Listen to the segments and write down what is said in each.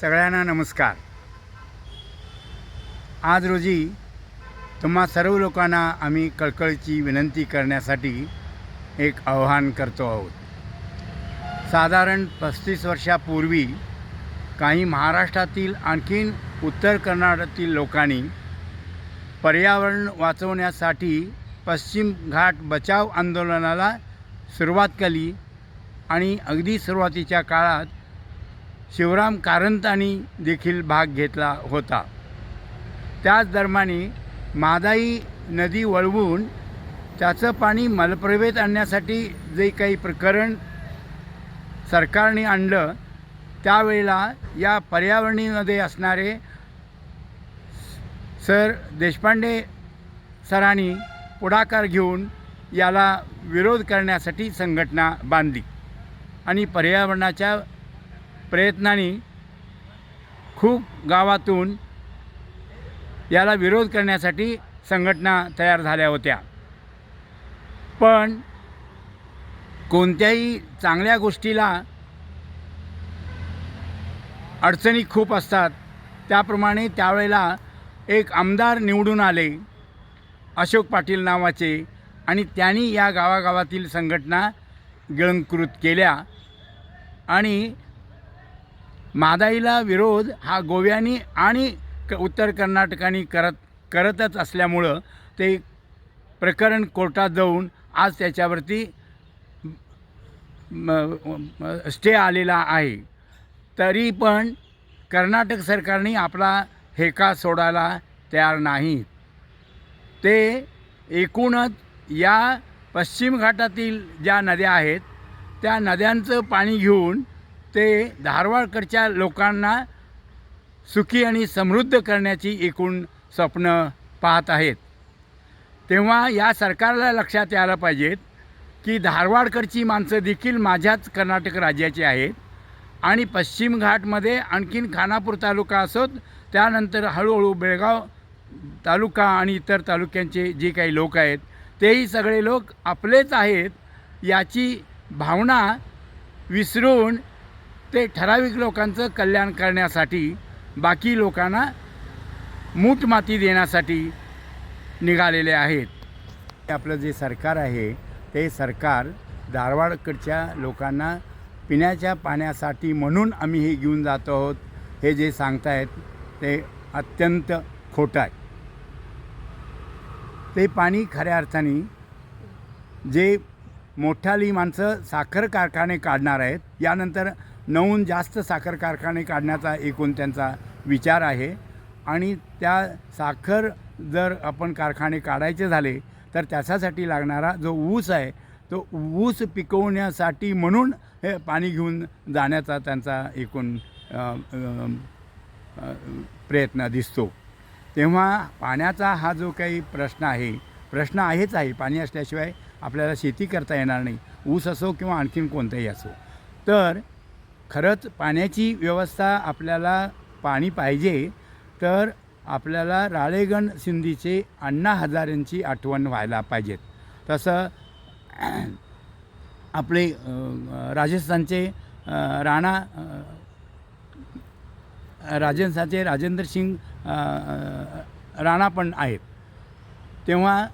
सगळ्यांना नमस्कार। आज रोजी तुम्हा सर्व लोकांना आम्ही कळकळीची विनंती करण्यासाठी एक आवाहन करतो आहोत। साधारण 35 वर्षापूर्वी काही महाराष्ट्रातील आणखीन उत्तर कर्नाटकातील लोकांनी पर्यावरण वाचवण्यासाठी पश्चिम घाट बचाव आंदोलनाला सुरुवात केली आणि अगदी सुरुवातीच्या काळात शिवराम कारंतांनी देखील भाग घेतला होता। त्याच दरम्यान महादाई नदी वळवून त्याचं पाणी मलप्रभेत आणण्यासाठी जे काही प्रकरण सरकारने आणलं त्यावेळेला या पर्यावरणीमध्ये असणारे सर देशपांडे सरांनी पुढाकार घेऊन याला विरोध करण्यासाठी संघटना बांधली आणि पर्यावरणाच्या प्रयत्नांनी खूप गावातून याला विरोध करण्यासाठी संघटना तयार झाल्या होत्या। पण कोणत्याही चांगल्या गोष्टीला अडचणी खूप असतात। त्याप्रमाणे त्यावेळेला एक आमदार निवडून आले अशोक पाटील नावाचे आणि त्यांनी या गावागावातील संघटना गिळंकृत केल्या आणि महादाईला विरोध हा गोव्यानी आणि उत्तर कर्नाटकाने करतच असल्यामुळं ते प्रकरण कोर्टात जाऊन आज त्याच्यावरती स्टे आलेला आहे। तरी पण कर्नाटक सरकारने आपला हेका सोडायला तयार नाही। ते एकूणच या पश्चिम घाटातील ज्या नद्या आहेत त्या नद्यांचं पाणी घेऊन ते धारवाडकडच्या लोकांना सुखी आणि समृद्ध करण्याची एकूण स्वप्न पाहत आहेत। तेव्हा या सरकारला लक्षात यायला पाहिजेत की धारवाडकडची माणसं देखील माझ्याच कर्नाटक राज्याची आहेत आणि पश्चिम घाटमध्ये आणखीन खानापूर तालुका असोत, त्यानंतर हळूहळू बेळगाव तालुका आणि इतर तालुक्यांचे जे काही लोक आहेत तेही सगळे लोक आपलेच आहेत याची भावना विसरून ते ठराविक लोकांचं कल्याण करण्यासाठी बाकी लोकांना मूठ माती देण्यासाठी निघालेले आहेत। आपलं जे सरकार आहे ते सरकार धारवाडकडच्या लोकांना पिण्याच्या पाण्यासाठी म्हणून आम्ही हे घेऊन जातो आहोत हे जे सांगतायत ते अत्यंत खोटं आहे। ते पाणी खऱ्या अर्थाने जे मोठाली माणसं साखर कारखाने काढणार आहेत, यानंतर 9 जास्त साखर कारखाने काढण्याचा एकूण त्यांचा विचार आहे आणि त्या साखर जर आपण कारखाने काढायचे झाले तर त्याच्यासाठी लागणारा जो ऊस आहे तो ऊस पिकवण्यासाठी म्हणून हे पाणी घेऊन जाण्याचा त्यांचा एकूण प्रयत्न दिसतो। तेव्हा पाण्याचा हा जो काही प्रश्न आहेच आहे। पाणी असल्याशिवाय आपल्याला शेती करता येणार नाही, ऊस असो किंवा आणखीन कोणताही असो। तर खरंच पाण्याची व्यवस्था आपल्याला पाणी पाहिजे तर आपल्याला राळेगण सिंधीचे अण्णा हजारेंची आठवण व्हायला पाहिजेत। तसं आपले राजस्थानचे राजेंद्र सिंग राणा पण आहेत। तेव्हा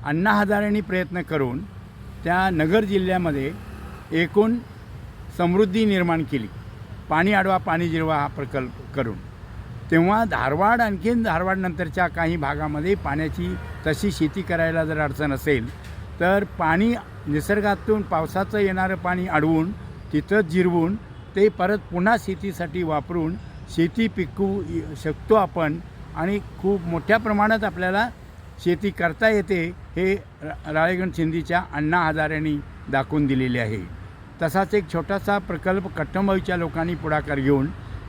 अण्णा हजारेंनी प्रयत्न करून त्या नगर जिल्ह्यामध्ये एकूण समृद्धी निर्माण केली, पाणी अडवा पाणी जिरवा हा प्रकल्प करून। तेव्हा धारवाड आणखीन धारवाडनंतरच्या काही भागामध्ये पाण्याची तशी शेती करायला जर अडचण असेल तर पाणी निसर्गातून पावसाचं येणारं पाणी अडवून तिथं जिरवून ते परत पुन्हा शेतीसाठी वापरून शेती पिकवू शकतो आपण आणि खूप मोठ्या प्रमाणात आपल्याला शेती करता येते हे राळेगण सिंधीच्या अण्णा हजारेंनी दाखवून दिलेले आहे। तसाच एक छोटासा प्रकल्प कट्टंबाईच्या लोकांनी पुढाकार घेऊन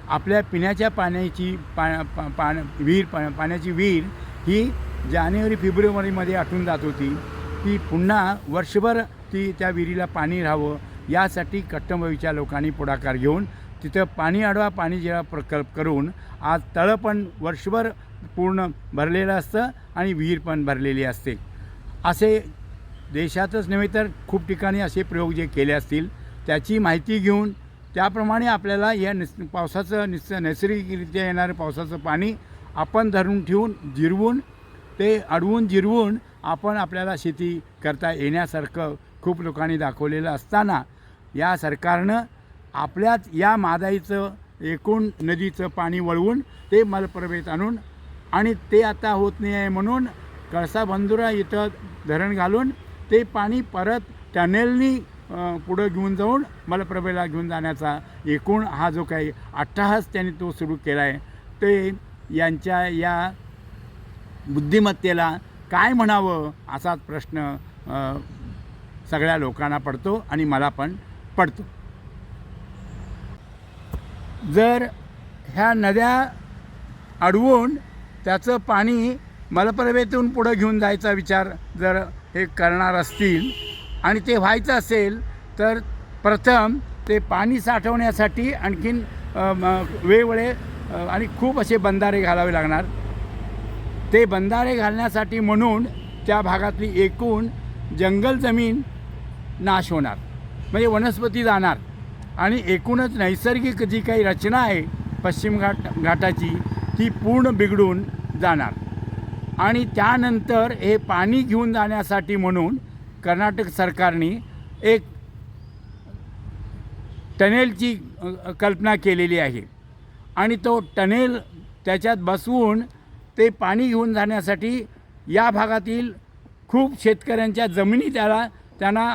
आपल्या पिण्याच्या पाण्याची पाण्याची विहीर ही जानेवारी फेब्रुवारीमध्ये आटून जात होती, ती पुन्हा वर्षभर त्या विहिरीला पाणी राहावं यासाठी कट्टंबाईच्या लोकांनी पुढाकार घेऊन तिथं पाणी अडवा पाणी जिरवा प्रकल्प करून आज तळं पण वर्षभर पूर्ण भरलेलं असतं आणि विहीर पण भरलेली असते। असे देशातच नव्हे तर खूप ठिकाणी असे प्रयोग जे केले असतील त्याची माहिती घेऊन त्याप्रमाणे आपल्याला या पावसाचं नैसर्गिकरित्या येणारं पावसाचं पाणी आपण धरून ठेवून जिरवून ते अडवून जिरवून आपण आपल्याला शेती करता येण्यासारखं खूप लोकांनी दाखवलेलं असताना या सरकारनं आपल्याच या मादाईचं एकूण नदीचं पाणी वळवून ते मलप्रभेत आणून आणि ते आता होत नाही आहे म्हणून कळसा बंधुरा इथं धरण घालून ते पाणी परत टनेलनी पुढं घेऊन जाऊन मलप्रभेला घेऊन जाण्याचा एकूण हा जो काही अट्टहास त्यांनी तो सुरू केला आहे ते यांच्या या बुद्धिमत्तेला काय म्हणावं असाच प्रश्न सगळ्या लोकांना पडतो आणि मला पण पडतो. जर ह्या नद्या अडवून त्याचं पाणी मलप्रभेतून पुढं घेऊन जायचा विचार जर हे करणार असतील आणि ते व्हायचं असेल तर प्रथम ते पाणी साठवण्यासाठी आणखीन वेगवेगळे आणि खूप असे बंधारे घालावे लागणार. ते बंधारे घालण्यासाठी म्हणून त्या भागातली एकूण जंगल जमीन नाश होणार म्हणजे वनस्पती जाणार आणि एकूणच नैसर्गिक जी काही रचना आहे पश्चिम घाटाची ती पूर्ण बिघडून जाणार. आणि त्यानंतर हे पाणी घेऊन जाण्यासाठी म्हणून कर्नाटक सरकारने एक टनेलची कल्पना केलेली आहे आणि तो टनेल त्याच्यात बसवून ते पाणी घेऊन जाण्यासाठी या भागातील खूप शेतकऱ्यांच्या जमिनी त्यांना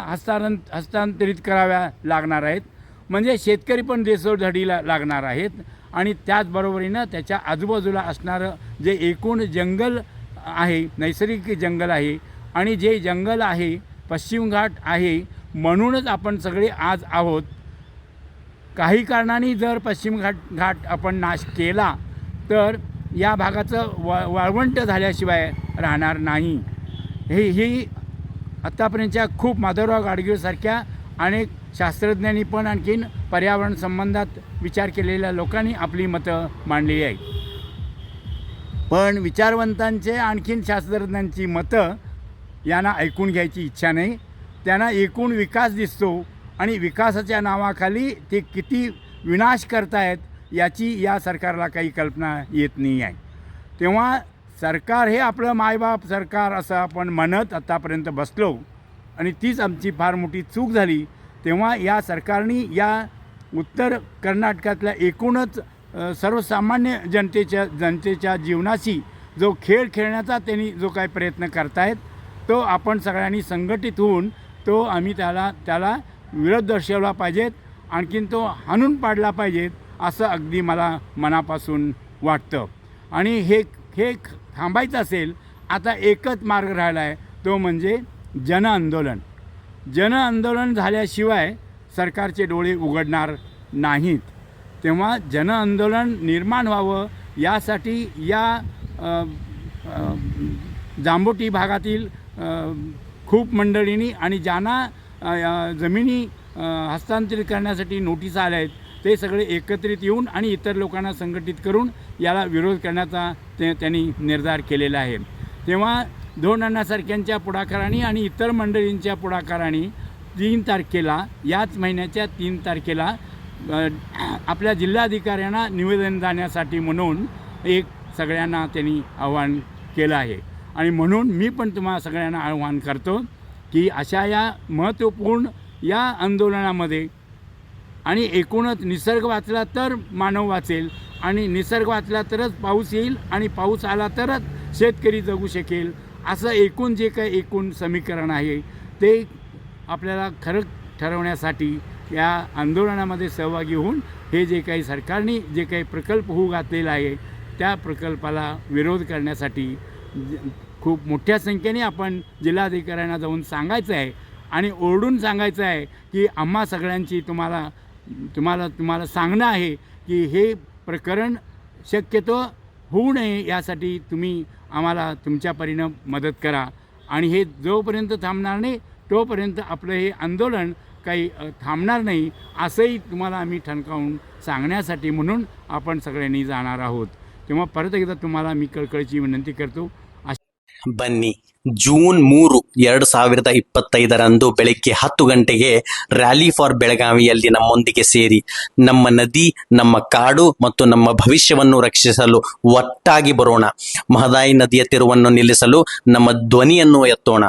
हस्तांतरित कराव्या लागणार आहेत. म्हणजे शेतकरी पण देशोधडीला लागणार आहेत आणि त्याचबरोबरीनं त्याच्या आजूबाजूला असणारं जे एकूण जंगल आहे नैसर्गिक जंगल आहे आणि जे जंगल आहे पश्चिम घाट आहे म्हणूनच आपण सगळे आज आहोत. काही कारणाने जर पश्चिम घाट आपण नाश केला तर या भागाचं वाळवंट झाल्याशिवाय राहणार नाही. ही आत्तापर्यंतच्या खूप माधवराव गाडगीळसारख्या अनेक शास्त्रज्ञांनी पण आणखीन पर्यावरण संबंधात विचार केलेल्या लोकांनी आपली मतं मांडली आहेत. पण विचारवंतांचे आणखीन शास्त्रज्ञांची मतं यांना ऐकून घ्यायची इच्छा नाही. त्यांना एकूण विकास दिसतो आणि विकासाच्या नावाखाली ते किती विनाश करतायत याची या सरकारला काही कल्पना येत नाही आहे. तेव्हा सरकार हे आपलं मायबाप सरकार असं आपण म्हणत आतापर्यंत बसलो आणि तीच आमची फार मोठी चूक झाली. तेव्हा या सरकारने या उत्तर कर्नाटकातल्या एकूणच सर्वसामान्य जनतेच्या जीवनाशी जो खेळ खेळण्याचा त्यांनी जो काही प्रयत्न करतायत तो आपण सगळ्यांनी संघटित होऊन तो आम्ही त्याला विरोध दर्शवला पाहिजेत. आणखीन तो हाणून पाडला पाहिजेत असं अगदी मला मनापासून वाटतं. आणि हे थांबायचं असेल आता एकच मार्ग राहिला आहे तो म्हणजे जनआंदोलन. जनआंदोलन झाल्याशिवाय सरकारचे डोळे उघडणार नाहीत. तेव्हा जनआंदोलन निर्माण व्हावं यासाठी या जांबोटी भागातील खूप मंडळींनी आणि ज्यांना जमिनी हस्तांतरित करण्यासाठी नोटीस आल्या आहेत ते सगळे एकत्रित येऊन आणि इतर लोकांना संघटित करून याला विरोध करण्याचा त्यांनी निर्धार केलेला आहे. तेव्हा दोन अण्णासारख्यांच्या पुढाकाराने आणि इतर मंडळींच्या पुढाकाराने 3 तारखेला याच महिन्याच्या 3 तारखेला आपल्या जिल्हाधिकाऱ्यांना निवेदन जाण्यासाठी म्हणून एक सगळ्यांना त्यांनी आव्हान केलं आहे. आणि म्हणून मी पण तुम्हाला सगळ्यांना आव्हान करतो की अशा या महत्त्वपूर्ण या आंदोलनामध्ये आणि एकूणच निसर्ग वाचला तर मानव वाचेल आणि निसर्ग वाचला तरच पाऊस येईल आणि पाऊस आला तरच शेतकरी जगू शकेल असं एकूण जे काही एकूण समीकरण आहे ते आपल्याला खरं ठरवण्यासाठी या आंदोलनामध्ये सहभागी होऊन हे जे काही सरकारने जे काही प्रकल्प होऊ घातलेला आहे त्या प्रकल्पाला विरोध करण्यासाठी खूप मोठ्या संख्येने आपण जिल्हाधिकाऱ्यांना जाऊन सांगायचं आहे आणि ओरडून सांगायचं आहे की आम्हा सगळ्यांची तुम्हाला सांगणं आहे की हे प्रकरण शक्यतो होऊ नये यासाठी तुम्ही आम्हाला तुमच्या परीनं मदत करा आणि हे जोपर्यंत थांबणार नाही तोपर्यंत आपलं हे आंदोलन काही थांबणार नाही असंही तुम्हाला आम्ही ठणकावून सांगण्यासाठी म्हणून आपण सगळ्यांनी जाणार आहोत. तेव्हा परत एकदा तुम्हाला मी कळकळीची विनंती करतो. ಬನ್ನಿ ಜೂನ್ 3, 2025 ಬೆಳಿಗ್ಗೆ 10 ಗಂಟೆಗೆ ರ್ಯಾಲಿ ಫಾರ್ ಬೆಳಗಾವಿಯಲ್ಲಿ ನಮ್ಮೊಂದಿಗೆ ಸೇರಿ ನಮ್ಮ ನದಿ, ನಮ್ಮ ಕಾಡು ಮತ್ತು ನಮ್ಮ ಭವಿಷ್ಯವನ್ನು ರಕ್ಷಿಸಲು ಒಟ್ಟಾಗಿ ಬರೋಣ. ಮಹದಾಯಿ ನದಿಯ ತಿರುವನ್ನು ನಿಲ್ಲಿಸಲು ನಮ್ಮ ಧ್ವನಿಯನ್ನು ಎತ್ತೋಣ.